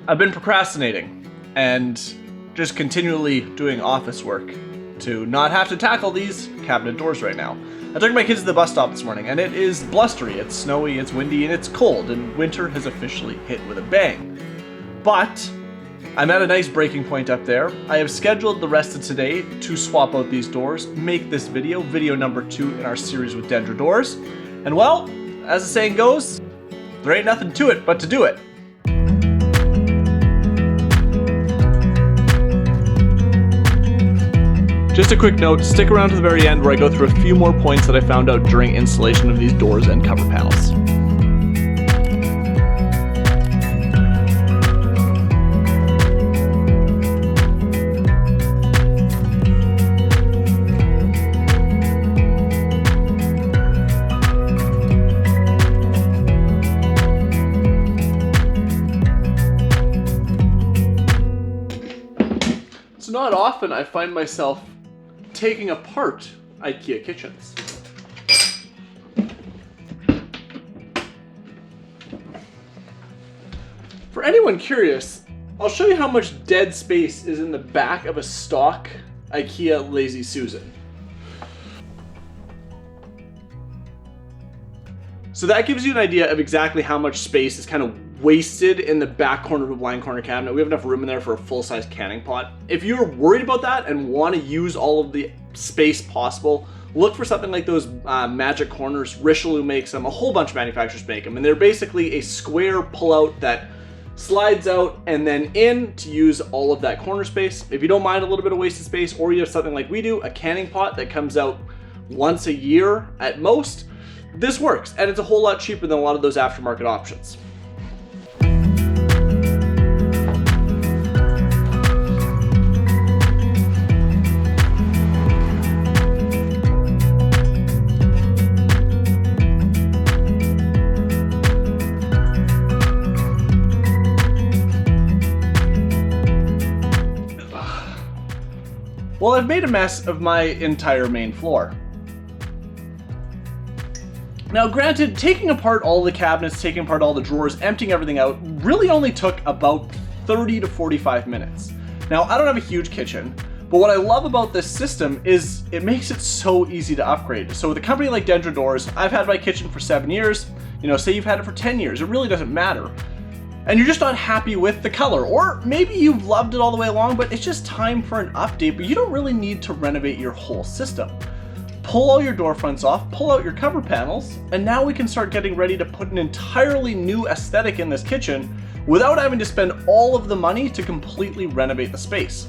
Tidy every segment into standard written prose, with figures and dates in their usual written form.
I've been procrastinating and just continually doing office work to not have to tackle these cabinet doors right now. I took my kids to the bus stop this morning and it is blustery, it's snowy, it's windy, and it's cold, and winter has officially hit with a bang. But I'm at a nice breaking point up there. I have scheduled the rest of today to swap out these doors, make this video number 2 in our series with Dendra doors. And well, as the saying goes, there ain't nothing to it but to do it. Just a quick note, stick around to the very end where I go through a few more points that I found out during installation of these doors and cover panels. It's not often I find myself taking apart IKEA kitchens. For anyone curious, I'll show you how much dead space is in the back of a stock IKEA Lazy Susan. So that gives you an idea of exactly how much space is kind of wasted in the back corner of a blind corner cabinet. We have enough room in there for a full-size canning pot. If you're worried about that and want to use all of the space possible, look for something like those magic corners. Richelieu makes them, a whole bunch of manufacturers make them, and they're basically a square pull-out that slides out and then in to use all of that corner space. If you don't mind a little bit of wasted space, or you have something like we do, a canning pot that comes out once a year at most, this works, and it's a whole lot cheaper than a lot of those aftermarket options. Well, I've made a mess of my entire main floor. Now granted, taking apart all the cabinets, taking apart all the drawers, emptying everything out really only took about 30 to 45 minutes. Now I don't have a huge kitchen, but what I love about this system is it makes it so easy to upgrade. So with a company like Dendra Doors, I've had my kitchen for 7 years, say you've had it for 10 years, it really doesn't matter. And you're just not happy with the color, or maybe you've loved it all the way along, but it's just time for an update, but you don't really need to renovate your whole system. Pull all your door fronts off, pull out your cover panels, and now we can start getting ready to put an entirely new aesthetic in this kitchen without having to spend all of the money to completely renovate the space.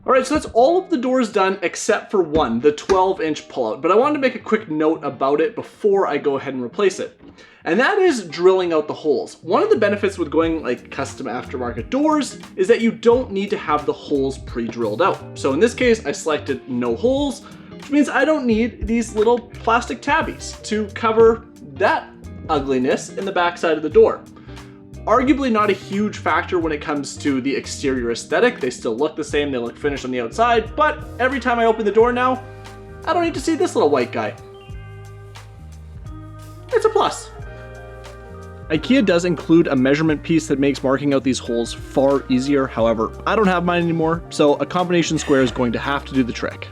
Alright, so that's all of the doors done except for one, the 12-inch pullout, but I wanted to make a quick note about it before I go ahead and replace it. And that is drilling out the holes. One of the benefits with going like custom aftermarket doors is that you don't need to have the holes pre-drilled out. So in this case, I selected no holes, which means I don't need these little plastic tabbies to cover that ugliness in the back side of the door. Arguably not a huge factor when it comes to the exterior aesthetic. They still look the same, they look finished on the outside, but every time I open the door now, I don't need to see this little white guy. It's a plus. IKEA does include a measurement piece that makes marking out these holes far easier. However, I don't have mine anymore, so a combination square is going to have to do the trick.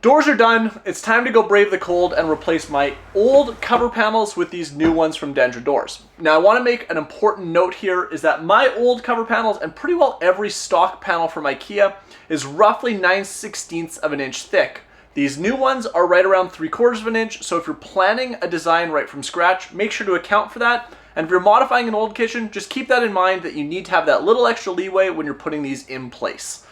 Doors are done. It's time to go brave the cold and replace my old cover panels with these new ones from Dendra doors. Now I want to make an important note here is that my old cover panels and pretty well every stock panel from IKEA is roughly 9/16 of an inch thick. These new ones are right around 3/4 of an inch, so if you're planning a design right from scratch, make sure to account for that. And if you're modifying an old kitchen, just keep that in mind that you need to have that little extra leeway when you're putting these in place.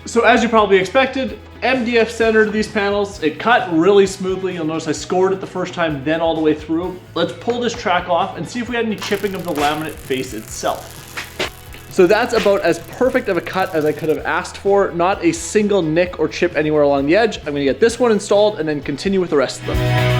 So as you probably expected, MDF centered these panels. It cut really smoothly. You'll notice I scored it the first time, then all the way through. Let's pull this track off and see if we had any chipping of the laminate face itself. So that's about as perfect of a cut as I could have asked for. Not a single nick or chip anywhere along the edge. I'm gonna get this one installed and then continue with the rest of them.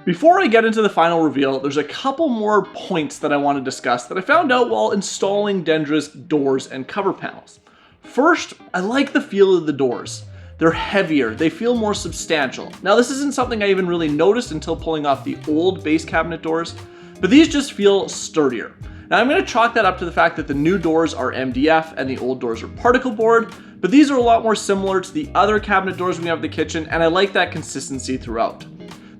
Before I get into the final reveal, there's a couple more points that I want to discuss that I found out while installing Dendra's doors and cover panels. First, I like the feel of the doors. They're heavier, they feel more substantial. Now this isn't something I even really noticed until pulling off the old base cabinet doors, but these just feel sturdier. Now I'm going to chalk that up to the fact that the new doors are MDF and the old doors are particle board, but these are a lot more similar to the other cabinet doors we have in the kitchen, and I like that consistency throughout.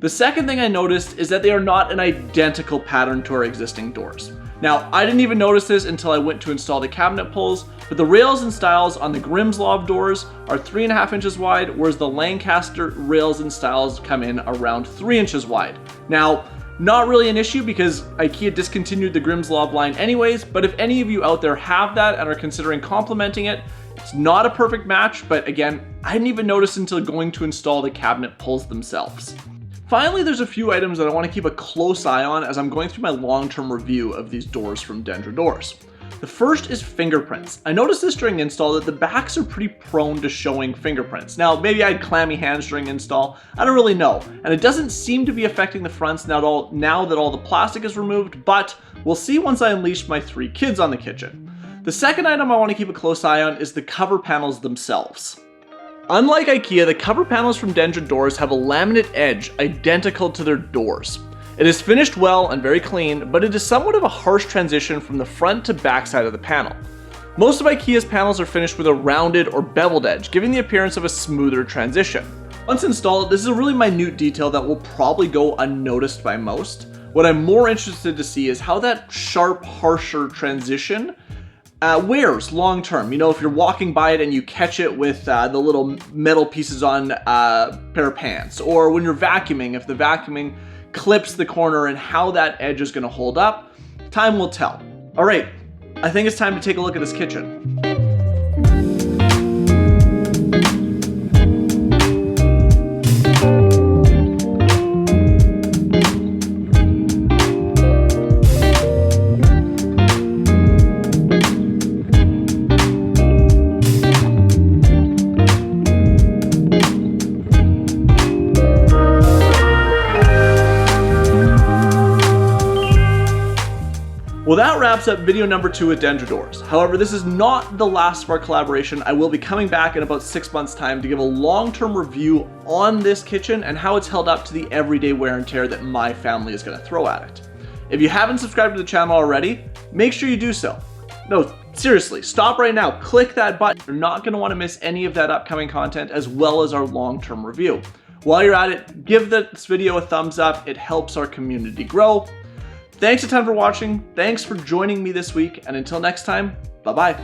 The second thing I noticed is that they are not an identical pattern to our existing doors. Now, I didn't even notice this until I went to install the cabinet pulls, but the rails and stiles on the Grimslav doors are 3.5 inches wide, whereas the Lancaster rails and stiles come in around 3 inches wide. Now, not really an issue because IKEA discontinued the Grimslav line anyways, but if any of you out there have that and are considering complementing it, it's not a perfect match, but again, I didn't even notice until going to install the cabinet pulls themselves. Finally, there's a few items that I want to keep a close eye on as I'm going through my long-term review of these doors from Dendra doors. The first is fingerprints. I noticed this during install that the backs are pretty prone to showing fingerprints. Now, maybe I had clammy hands during install, I don't really know. And it doesn't seem to be affecting the fronts now that all the plastic is removed, but we'll see once I unleash my 3 kids on the kitchen. The second item I want to keep a close eye on is the cover panels themselves. Unlike IKEA, the cover panels from Dendra doors have a laminate edge identical to their doors. It is finished well and very clean, but it is somewhat of a harsh transition from the front to back side of the panel. Most of IKEA's panels are finished with a rounded or beveled edge, giving the appearance of a smoother transition. Once installed, this is a really minute detail that will probably go unnoticed by most. What I'm more interested to see is how that sharp, harsher transition wears long term. You know, if you're walking by it and you catch it with the little metal pieces on a pair of pants, or when you're vacuuming, if the vacuuming clips the corner and how that edge is going to hold up, time will tell. All right, I think it's time to take a look at this kitchen. Well, that wraps up video number 2 with Dendra doors. However, this is not the last of our collaboration. I will be coming back in about 6 months' time to give a long-term review on this kitchen and how it's held up to the everyday wear and tear that my family is going to throw at it. If you haven't subscribed to the channel already, make sure you do so. No, seriously, stop right now, click that button. You're not going to want to miss any of that upcoming content as well as our long-term review. While you're at it, give this video a thumbs up. It helps our community grow. Thanks a ton for watching. Thanks for joining me this week. And until next time, bye-bye.